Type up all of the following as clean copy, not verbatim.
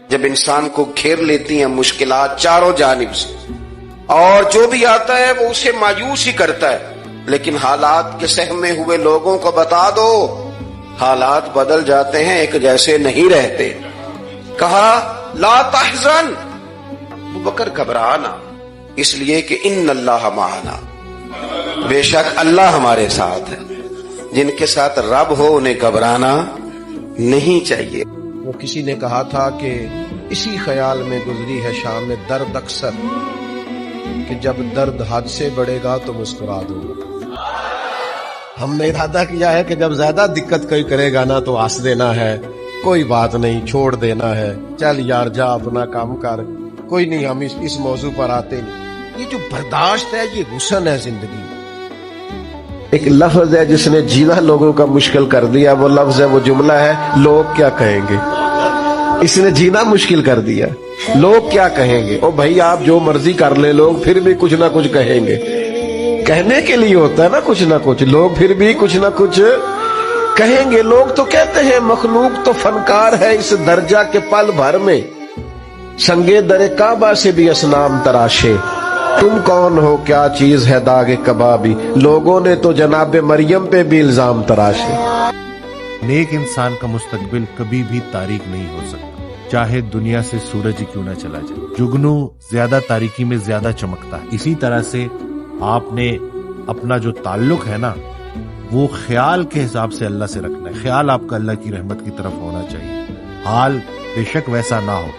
جب انسان کو گھیر لیتی ہیں مشکلات چاروں جانب سے، اور جو بھی آتا ہے وہ اسے مایوس ہی کرتا ہے، لیکن حالات کے سہمے ہوئے لوگوں کو بتا دو حالات بدل جاتے ہیں، ایک جیسے نہیں رہتے۔ کہا لا تحزن، ابو بکر گھبرانا، اس لیے کہ ان اللہ معنا، بے شک اللہ ہمارے ساتھ ہے۔ جن کے ساتھ رب ہو انہیں گھبرانا نہیں چاہیے۔ وہ کسی نے کہا تھا کہ اسی خیال میں گزری ہے شام میں درد اکثر، کہ جب درد حد سے بڑھے گا تو مسکرا دوں گا۔ ہم نے ارادہ کیا ہے کہ جب زیادہ دقت کوئی کرے گا نا تو ہنس دینا ہے، کوئی بات نہیں، چھوڑ دینا ہے، چل یار جا اپنا کام کر، کوئی نہیں، ہم اس موضوع پر آتے نہیں۔ یہ جو برداشت ہے یہ حسن ہے زندگی میں۔ ایک لفظ ہے جس نے جینا لوگوں کا مشکل کر دیا، وہ لفظ ہے، وہ جملہ ہے، لوگ کیا کہیں گے۔ اس نے جینا مشکل کر دیا، لوگ کیا کہیں گے۔ او بھائی آپ جو مرضی کر لے، لوگ پھر بھی کچھ نہ کچھ کہیں گے۔ کہنے کے لیے ہوتا ہے نا کچھ نہ کچھ، لوگ پھر بھی کچھ نہ کچھ کہیں گے۔ لوگ تو کہتے ہیں مخلوق تو فنکار ہے اس درجہ کے پل بھر میں، سنگے در کعبہ سے بھی اصنام تراشے، تم کون ہو کیا چیز ہے داغ کبابی، لوگوں نے تو جناب مریم پہ بھی الزام تراشے۔ نیک انسان کا مستقبل کبھی بھی تاریک نہیں ہو سکتا، چاہے دنیا سے سورج ہی کیوں نہ چلا جائے۔ جگنو زیادہ تاریکی میں زیادہ چمکتا ہے۔ اسی طرح سے آپ نے اپنا جو تعلق ہے نا وہ خیال کے حساب سے اللہ سے رکھنا ہے۔ خیال آپ کا اللہ کی رحمت کی طرف ہونا چاہیے، حال بے شک ویسا نہ ہو،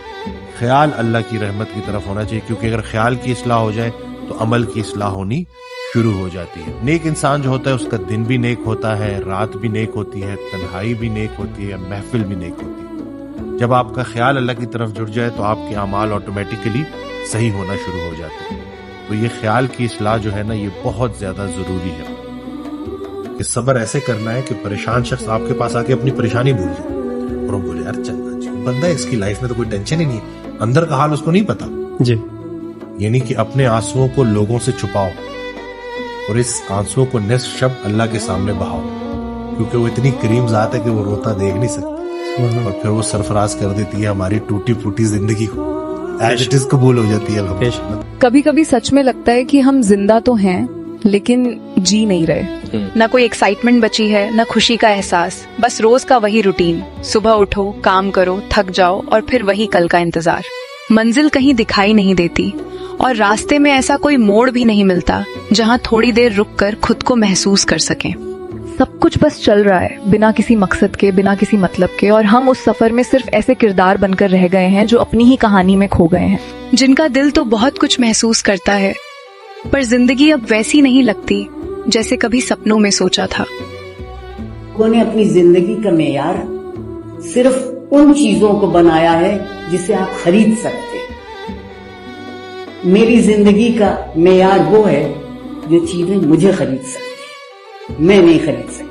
خیال اللہ کی رحمت کی طرف ہونا چاہیے، کیونکہ اگر خیال کی اصلاح ہو جائے تو عمل کی اصلاح ہونی شروع ہو جاتی ہے۔ نیک انسان جو ہوتا ہے اس کا دن بھی نیک ہوتا ہے، رات بھی نیک ہوتی ہے، تنہائی بھی نیک ہوتی ہے، محفل بھی نیک ہوتی ہے۔ جب آپ کا خیال اللہ کی طرف جڑ جائے تو آپ کے اعمال آٹومیٹیکلی صحیح ہونا شروع ہو جاتے ہیں۔ تو یہ خیال کی اصلاح جو ہے نا یہ بہت زیادہ ضروری ہے کہ صبر ایسے کرنا ہے کہ پریشان شخص آپ کے پاس آ کے اپنی پریشانی بھول جائے اور ہم بولے یار چلنا جی بندہ ہے، اس کی لائف میں تو کوئی ٹینشن ہی نہیں ہے، اندر کا حال اس کو نہیں پتا جی۔ یعنی کہ اپنے آنسوؤں کو لوگوں سے چھپاؤ اور اس آنسوؤں کو نصف شب اللہ کے سامنے بہاؤ، کیونکہ وہ اتنی کریم ذات ہے کہ وہ روتا دیکھ نہیں سکتی، اور پھر وہ سرفراز کر دیتی ہے ہماری ٹوٹی پھوٹی زندگی کو، ایز اٹ از قبول ہو جاتی ہے۔ کبھی کبھی سچ میں لگتا ہے کہ ہم زندہ تو ہیں لیکن جی نہیں رہے، نہ کوئی ایکسائٹمنٹ بچی ہے، نہ خوشی کا احساس، بس روز کا وہی روٹین، صبح اٹھو، کام کرو، تھک جاؤ اور پھر وہی کل کا انتظار۔ منزل کہیں دکھائی نہیں دیتی اور راستے میں ایسا کوئی موڑ بھی نہیں ملتا جہاں تھوڑی دیر رک کر خود کو محسوس کر سکیں۔ سب کچھ بس چل رہا ہے بنا کسی مقصد کے، بنا کسی مطلب کے، اور ہم اس سفر میں صرف ایسے کردار بن کر رہ گئے ہیں جو اپنی ہی کہانی میں کھو گئے ہیں۔ جن کا دل تو بہت کچھ محسوس کرتا ہے پر زندگی اب ویسی نہیں لگتی جیسے کبھی سپنوں میں سوچا تھا۔ لوگوں نے اپنی زندگی کا معیار صرف ان چیزوں کو بنایا ہے جسے آپ خرید سکتے۔ میری زندگی کا معیار وہ ہے جو چیزیں مجھے خرید سکتی، میں نہیں خرید سکتی۔